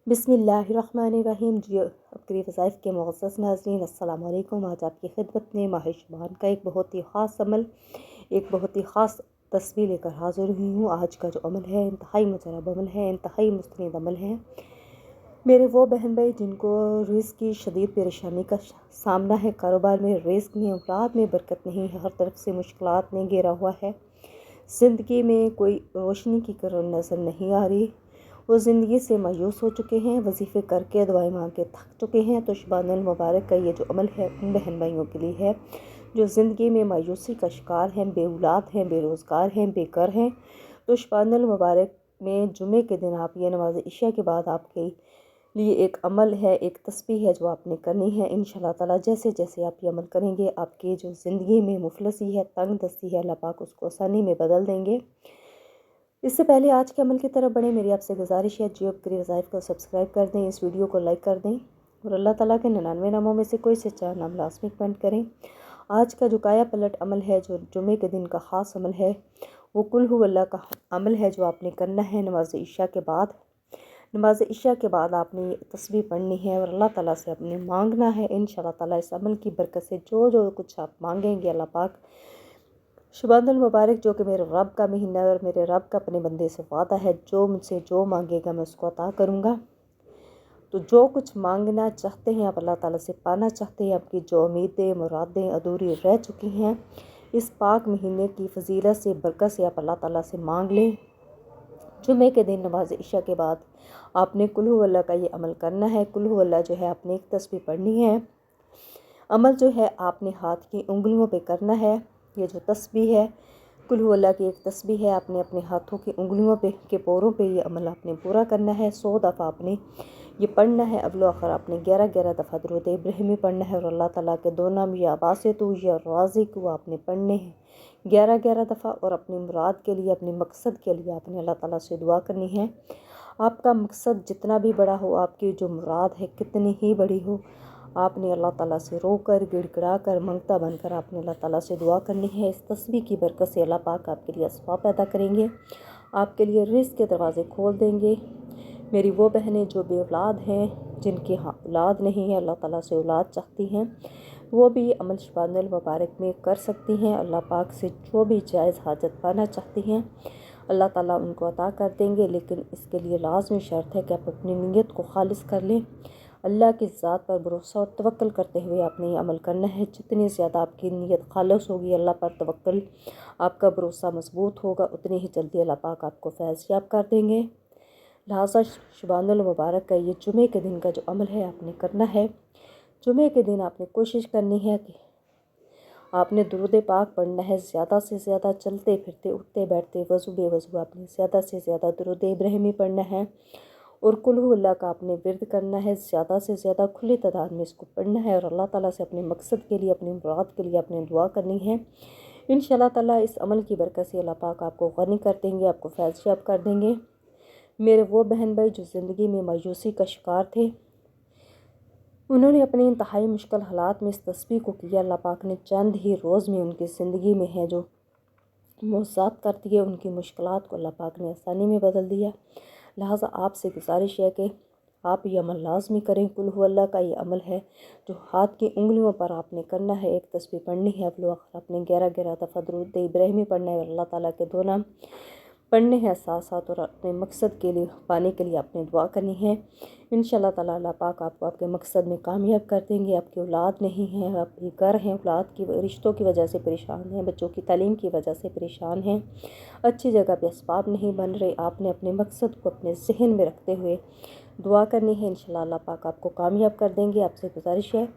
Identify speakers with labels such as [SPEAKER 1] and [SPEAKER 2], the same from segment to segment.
[SPEAKER 1] बिस्मिल्लाहिर्रहमानिर्रहीम। जी अपनी वज़ाइफ के मुअज़्ज़ज़ नाज़रीन, अस्सलाम वालेकुम। आज आपकी खिदमत में माह शुबान का एक बहुत ही ख़ास अमल, एक बहुत ही ख़ास तस्वीर लेकर हाज़िर हुई हूँ। आज का जो अमल है इंतहाई मुजरब अमल है, इंतहाई मुस्तनीद अमल है। मेरे वो बहन भाई जिनको रिज़्क़ की शदीद परेशानी का सामना है, कारोबार में, रिज़्क़ में, औलाद में बरकत नहीं है, हर तरफ से मुश्किलात ने घेरा हुआ है, ज़िंदगी में कोई रोशनी की किरण नज़र नहीं आ रही, वो ज़िंदगी से मायूस हो चुके हैं, वजीफ़े करके दुआएं मांग के थक चुके हैं, तो शुबानुल मुबारक का ये जो अमल है उन बहन भाइयों के लिए है जो ज़िंदगी में मायूसी का शिकार हैं, बेऔलाद हैं, बेरोज़गार हैं, बेघर हैं। तो शुबानुल मुबारक में जुमे के दिन आप ये नमाज इशा के बाद आपके लिए एक अमल है, एक तस्बीह है जो आपने करनी है। इंशाअल्लाह ताला जैसे जैसे आप ये अमल करेंगे, आपकी जो ज़िंदगी में मुफलसी है, तंग दस्ती है, अल्लाह पाक उसको आसानी में बदल देंगे। इससे पहले आज के अमल की तरफ बढ़े, मेरी आपसे गुजारिश है जी अपनी वज़ाइफ को सब्सक्राइब कर दें, इस वीडियो को लाइक कर दें और अल्लाह ताला के 99 नामों में से कोई से 4 नाम लाजमी कमेंट करें। आज का जो काया पलट अमल है, जो जुमे के दिन का ख़ास अमल है, वो कुल हु अल्लाह का अमल है जो आपने करना है नमाज इशा के बाद। नमाज इशा के बाद आपने तस्बीह पढ़नी है और अल्लाह ताला से अपने मांगना है। इंशाअल्लाह ताला इस अमल की बरकत से जो जो कुछ आप मांगेंगे, अल्लाह पाक शुबानुल मुबारक, जो कि मेरे रब का महीना है और मेरे रब का अपने बंदे से वादा है, जो मुझसे जो मांगेगा मैं उसको अता करूँगा। तो जो कुछ मांगना चाहते हैं आप, अल्लाह ताला से पाना चाहते हैं, आपकी जो उम्मीदें मुरादें अधूरी रह चुकी हैं, इस पाक महीने की फजीलत से, बरकत से आप अल्लाह ताला से मांग लें। जुमे के दिन नमाज इशा के बाद आपने कुल हु अल्लाह का ये अमल करना है। कुल हु अल्लाह जो है आपने एक तस्बीह पढ़नी है। अमल जो है आपने हाथ की उंगलियों पे करना है। ये जो तस्बीह है कुल हु अल्लाह की एक तस्बीह है, आपने अपने हाथों की उंगलियों पे के पोरों पे ये अमल आपने पूरा करना है। 100 दफ़ा आपने ये पढ़ना है। अव्वल आखिर आपने 11-11 दफ़ा दुरूद इब्राहिमी पढ़ना है और अल्लाह ताला के दो नाम या बासितु या राज़िक वो आपने पढ़ने हैं 11-11 दफ़ा। और अपनी मुराद के लिए, अपने मकसद के लिए आपने अल्लाह ताला से दुआ करनी है। आपका मकसद जितना भी बड़ा हो, आपकी जो मुराद है कितनी ही बड़ी हो, आपने अल्लाह ताला से रोकर, गिड़गिड़ा कर, मंगता बनकर आपने अल्लाह ताला से दुआ करनी है। इस तस्बीह की बरकत से अल्लाह पाक आपके लिए असबाब पैदा करेंगे, आपके लिए रिज़्क़ के दरवाज़े खोल देंगे। मेरी वो बहनें जो बेऔलाद हैं, जिनके यहाँ औलाद नहीं है, अल्लाह ताला से औलाद चाहती हैं, वो भी अमल शुबानुल मुबारक में कर सकती हैं। अल्लाह पाक से जो भी जायज़ हाजत पाना चाहती हैं, अल्लाह ताला उनको अता कर देंगे। लेकिन इसके लिए लाज़मी शर्त है कि आप अपनी नीयत को खालिस कर लें। अल्लाह की ज़ात पर भरोसा और तवक्ल करते हुए आपने ये अमल करना है। जितनी ज़्यादा आपकी नीयत खालिस होगी, अल्लाह पर तवक्ल, आपका भरोसा मजबूत होगा, उतनी ही जल्दी अल्लाह पाक आपको फैज़ याब कर देंगे। लिहाजा शुबानुल मुबारक का ये जुमे के दिन का जो अमल है आपने करना है। जुमे के दिन आपने कोशिश करनी है कि आपने दुरूद पाक पढ़ना है। ज़्यादा से ज़्यादा चलते फिरते, उठते बैठते, वज़ू बेवज़ू आपने ज़्यादा से ज़्यादा दुरूद इब्राहिमी पढ़ना है और कुल हु अल्लाह का आपने विर्द करना है। ज़्यादा से ज़्यादा खुली तादाद में इसको पढ़ना है और अल्लाह ताला से अपने मकसद के लिए, अपनी मुराद के लिए आपने दुआ करनी है। इंशाअल्लाह ताला इस अमल की बरकत से अल्लाह पाक आपको गनी कर देंगे, आपको फैज़ याब कर देंगे। मेरे वो बहन भाई जो ज़िंदगी में मायूसी का शिकार थे, उन्होंने अपने इंतहाई मुश्किल हालात में इस तस्बीह को किया। अल्लाह पाक ने चंद ही रोज़ में उनकी ज़िंदगी में है जो मौज़ात कर दिए, उनकी मुश्किलात को अल्लाह पाक ने आसानी में बदल दिया। लिहाजा आपसे गुजारिश है कि आप ये अमल लाजमी करें। कुल हु अल्लाह का ये अमल है जो हाथ की उंगलियों पर आपने करना है। एक तस्बीह पढ़नी है, अव्वल आखिर आपने 11-11 दफ़ा दुरूद इब्राहिमी पढ़ना है और अल्लाह ताला के दो नाम पढ़ने हैं साथ साथ, और अपने मकसद के लिए पाने के लिए आपने दुआ करनी है। इंशाअल्लाह ताला अल्लाह पाक आपको आपके मकसद में कामयाब कर देंगे। आपकी औलाद नहीं है, आप बेघर हैं, औलाद की रिश्तों की वजह से परेशान हैं, बच्चों की तालीम की वजह से परेशान हैं, अच्छी जगह पे असबाब नहीं बन रहे, आपने अपने मकसद को अपने जहन में रखते हुए दुआ करनी है। इंशाअल्लाह अल्लाह पाक आपको कामयाब कर देंगे। आपसे गुजारिश है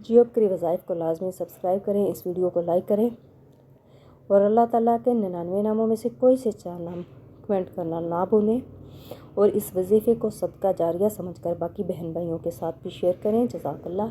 [SPEAKER 1] जियो की वज़ाइफ को लाजमी सब्सक्राइब करें, इस वीडियो को लाइक करें और अल्लाह ताला के 99 नामों में से कोई से 4 नाम कमेंट करना ना भूलें और इस वजीफ़े को सदका जारिया समझकर बाकी बहन भाइयों के साथ भी शेयर करें। जज़ाकल्लाह।